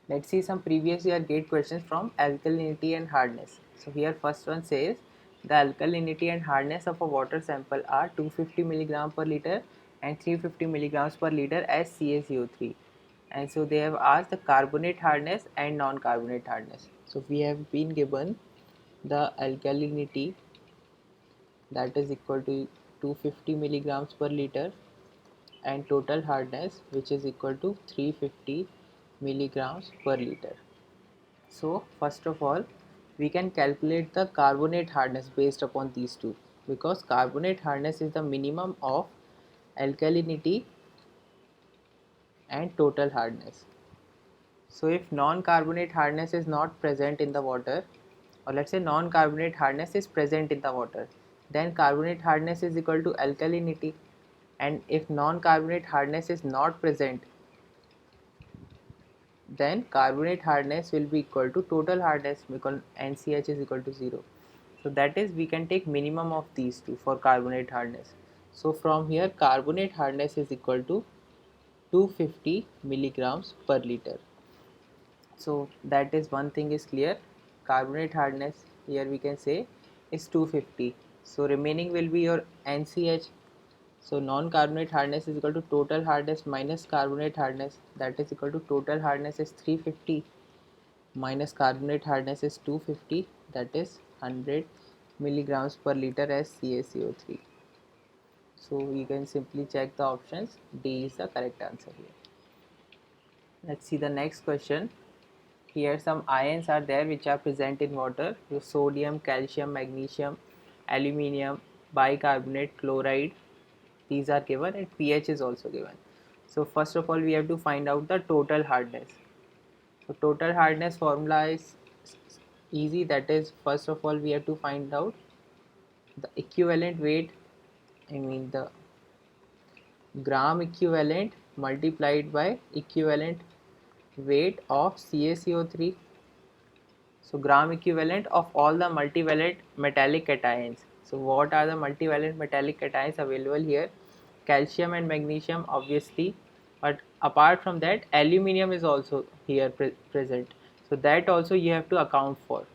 Let's see some previous year gate questions from alkalinity and hardness. So here first one says the alkalinity and hardness of a water sample are 250 mg per liter and 350 milligrams per liter as CaCO3. And so they have asked the carbonate hardness and non-carbonate hardness. So we have been given the alkalinity, that is equal to 250 milligrams per liter, and total hardness, which is equal to 350 milligrams per liter. So first of all, we can calculate the carbonate hardness based upon these two, because carbonate hardness is the minimum of alkalinity and total hardness. So if non-carbonate hardness is not present in the water, or let's say non-carbonate hardness is present in the water, then carbonate hardness is equal to alkalinity. And if non-carbonate hardness is not present, then carbonate hardness will be equal to total hardness, because NCH is equal to 0. So that is, we can take minimum of these two for carbonate hardness. So from here carbonate hardness is equal to 250 milligrams per liter. So that is, one thing is clear, carbonate hardness here we can say is 250. So remaining will be your NCH. So non-carbonate hardness is equal to total hardness minus carbonate hardness, that is equal to total hardness is 350 minus carbonate hardness is 250, that is 100 milligrams per liter as CaCO3. So you can simply check the options. D is the correct answer here. Let's see the next question. Here some ions are there which are present in water. So sodium, calcium, magnesium, aluminium, bicarbonate, chloride, these are given, and pH is also given. So first of all we have to find out the total hardness. So total hardness formula is easy, that is, first of all we have to find out the equivalent weight, the gram equivalent multiplied by equivalent weight of CaCO3. So gram equivalent of all the multivalent metallic cations. So what are the multivalent metallic cations available here? Calcium and magnesium obviously, but apart from that aluminium is also here present. So that also you have to account for.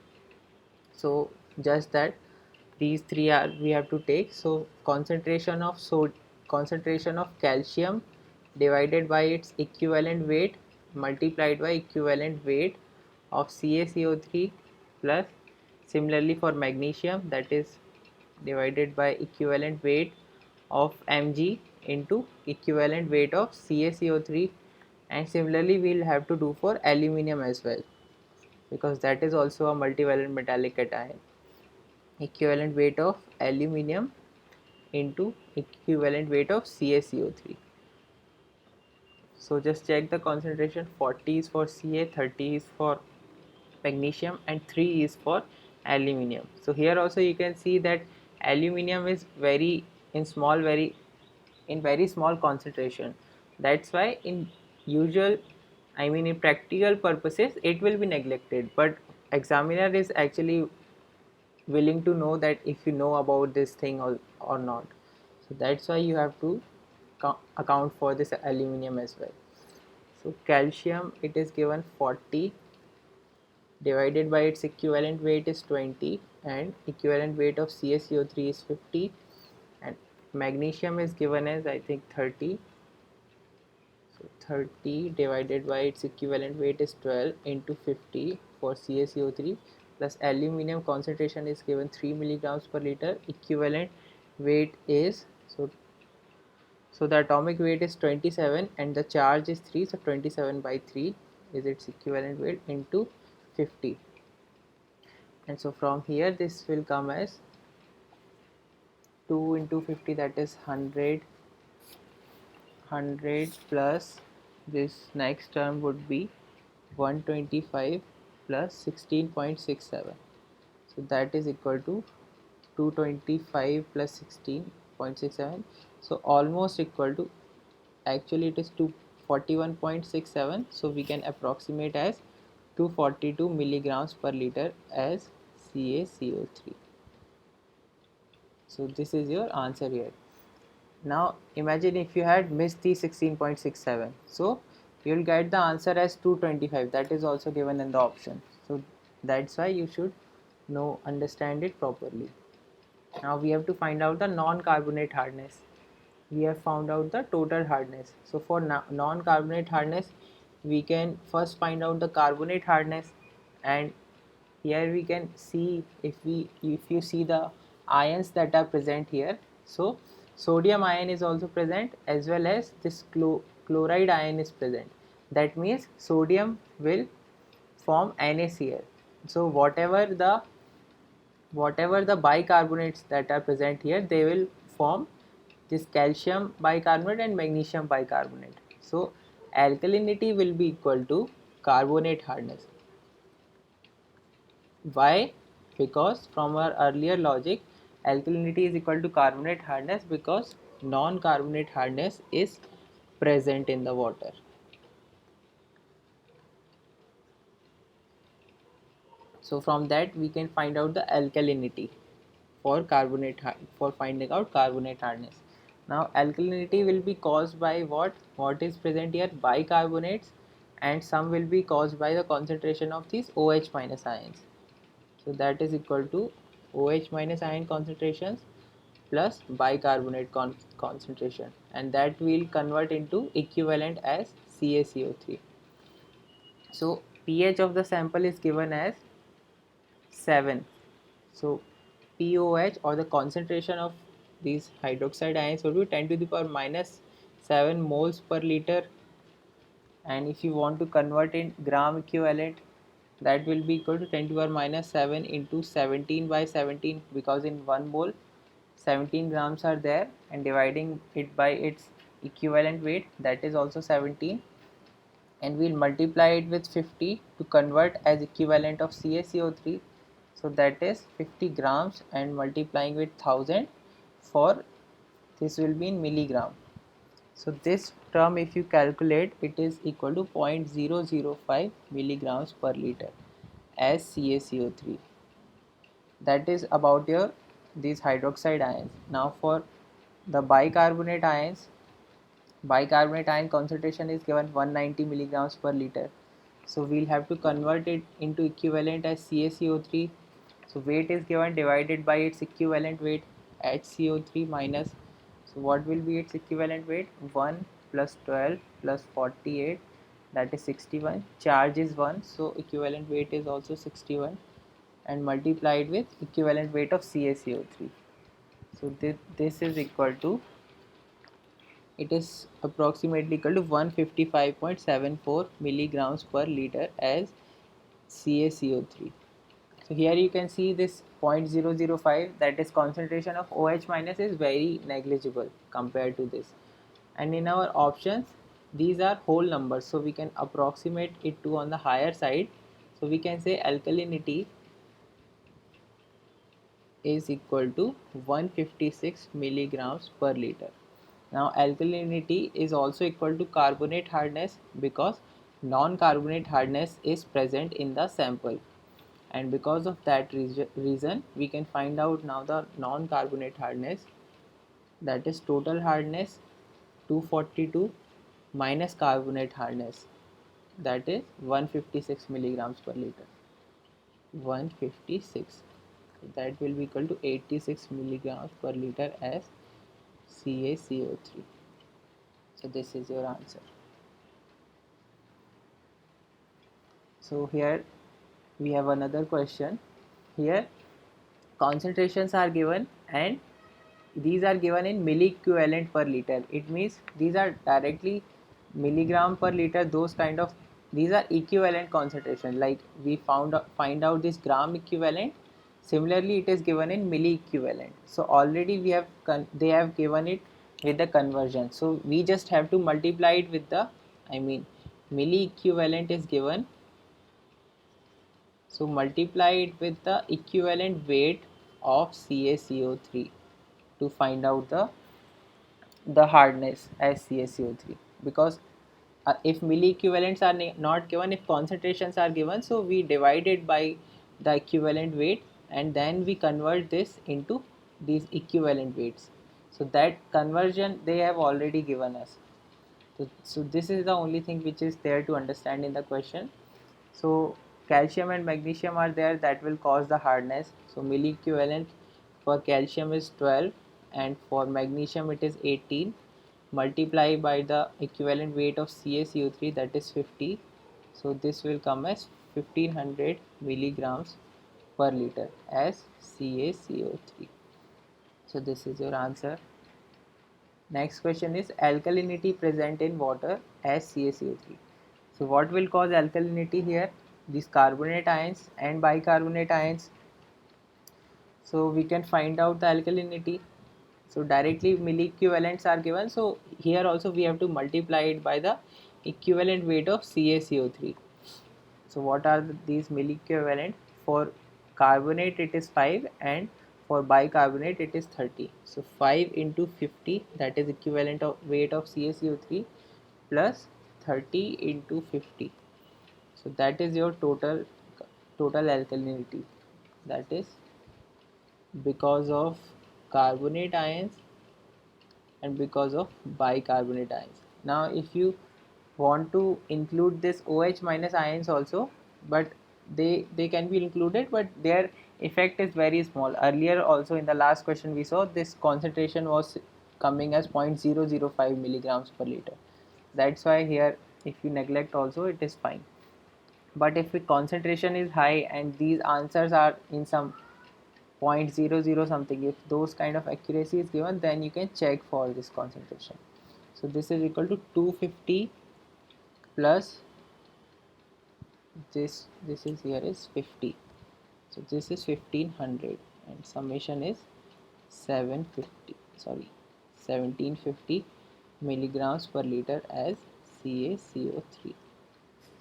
So just that these three are we have to take. So concentration of calcium divided by its equivalent weight multiplied by equivalent weight of CaCO3, plus similarly for magnesium, that is divided by equivalent weight of Mg into equivalent weight of CaCO3, and similarly we will have to do for aluminium as well, because that is also a multivalent metallic cation. Equivalent weight of aluminium into equivalent weight of CaCO3. So just check the concentration. 40 is for Ca, 30 is for magnesium, and 3 is for aluminium. So here also you can see that aluminium is very very small concentration. That's why in usual, in practical purposes it will be neglected, but examiner is actually willing to know that if you know about this thing or not. So that's why you have to account for this aluminium as well. So calcium, it is given 40 divided by its equivalent weight is 20, and equivalent weight of CaCO3 is 50, and magnesium is given as I think 30. So 30 divided by its equivalent weight is 12 into 50 for CaCO3, plus aluminium concentration is given 3 milligrams per liter. Equivalent weight is, so the atomic weight is 27 and the charge is 3, so 27 by 3 is its equivalent weight into 50. And so from here this will come as 2 into 50, that is 100 plus this next term would be 125 plus 16.67. So that is equal to 225 plus 16.67. So almost equal to, actually it is 241.67. So we can approximate as 242 milligrams per liter as CaCO3. So this is your answer here. Now imagine if you had missed the 16.67. So you will get the answer as 225. That is also given in the option. So that's why you should know, understand it properly. Now we have to find out the non-carbonate hardness. We have found out the total hardness. So for non-carbonate hardness, we can first find out the carbonate hardness, and here we can see, if you see the ions that are present here. So sodium ion is also present, as well as this chloride ion is present. That means sodium will form NaCl. So whatever the bicarbonates that are present here, they will form this calcium bicarbonate and magnesium bicarbonate. So alkalinity will be equal to carbonate hardness. Why? Because from our earlier logic, alkalinity is equal to carbonate hardness, because non-carbonate hardness is present in the water. So from that we can find out the alkalinity for finding out carbonate hardness. Now alkalinity will be caused by what? What is present here? Bicarbonates, and some will be caused by the concentration of these OH minus ions. So that is equal to OH minus ion concentrations plus bicarbonate concentration, and that will convert into equivalent as CaCO3. So pH of the sample is given as 7. So POH, or the concentration of these hydroxide ions, would be 10 to the power minus 7 moles per liter, and if you want to convert in gram equivalent, that will be equal to 10 to the power minus 7 into 17 by 17, because in 1 mole 17 grams are there, and dividing it by its equivalent weight, that is also 17, and we'll multiply it with 50 to convert as equivalent of CaCO3. So that is 50 grams, and multiplying with 1000, for this will be in milligram. So this term, if you calculate, it is equal to 0.005 milligrams per liter as CaCO3. That is about your these hydroxide ions. Now for the bicarbonate ion concentration is given 190 milligrams per liter. So we'll have to convert it into equivalent as CaCO3. So weight is given divided by its equivalent weight, HCO3 minus, so what will be its equivalent weight? 1 plus 12 plus 48, that is 61. Charge is 1, so equivalent weight is also 61, and multiplied with equivalent weight of CaCO3. So this is equal to, it is approximately equal to 155.74 milligrams per liter as CaCO3. So here you can see this 0.005, that is concentration of OH minus, is very negligible compared to this. And in our options, these are whole numbers, so we can approximate it to on the higher side. So we can say alkalinity is equal to 156 milligrams per liter. Now alkalinity is also equal to carbonate hardness, because non-carbonate hardness is present in the sample, and because of that reason we can find out now the non-carbonate hardness, that is total hardness 242 minus carbonate hardness, that is 156 milligrams per liter. 156, that will be equal to 86 milligrams per liter as CaCO3. So this is your answer. So here we have another question. Here concentrations are given, and these are given in milliequivalent per liter. It means these are directly milligram per liter, those kind of, these are equivalent concentration, like we find out this gram equivalent. Similarly it is given in milli equivalent. So already we have they have given it with the conversion, so we just have to multiply it with the, milli equivalent is given, so multiply it with the equivalent weight of CaCO3 to find out the hardness as CaCO3, because if milli equivalents are not given, if concentrations are given, so we divide it by the equivalent weight, and then we convert this into these equivalent weights. So that conversion they have already given us. So this is the only thing which is there to understand in the question. So calcium and magnesium are there, that will cause the hardness. So milli equivalent for calcium is 12 and for magnesium it is 18. Multiply by the equivalent weight of CaCO3, that is 50. So this will come as 1500 milligrams per liter as CaCO3. So this is your answer. Next question is alkalinity present in water as CaCO3. So what will cause alkalinity here? These carbonate ions and bicarbonate ions. So we can find out the alkalinity. So directly milliequivalents are given. So here also we have to multiply it by the equivalent weight of CaCO3. So what are these milliequivalent? For carbonate it is 5 and for bicarbonate it is 30. So 5 into 50, that is equivalent of weight of CaCO3, plus 30 into 50. So that is your total alkalinity. That is because of carbonate ions and because of bicarbonate ions. Now if you want to include this OH minus ions also, but they can be included, but their effect is very small. Earlier also in the last question we saw this concentration was coming as 0.005 milligrams per liter. That's why here if you neglect also it is fine. But if the concentration is high and these answers are in some 0.00 something, if those kind of accuracy is given, then you can check for this concentration. So this is equal to 250 plus this is here is 50. So this is 1500 and summation is 1750 milligrams per liter as CaCO3.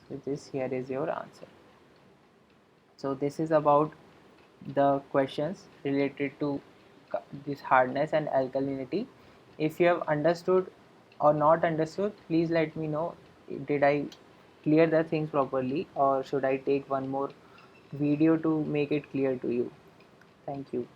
So this here is your answer. So this is about the questions related to this hardness and alkalinity. If you have understood or not understood, please let me know. Did I clear the things properly, or should I take one more video to make it clear to you? Thank you.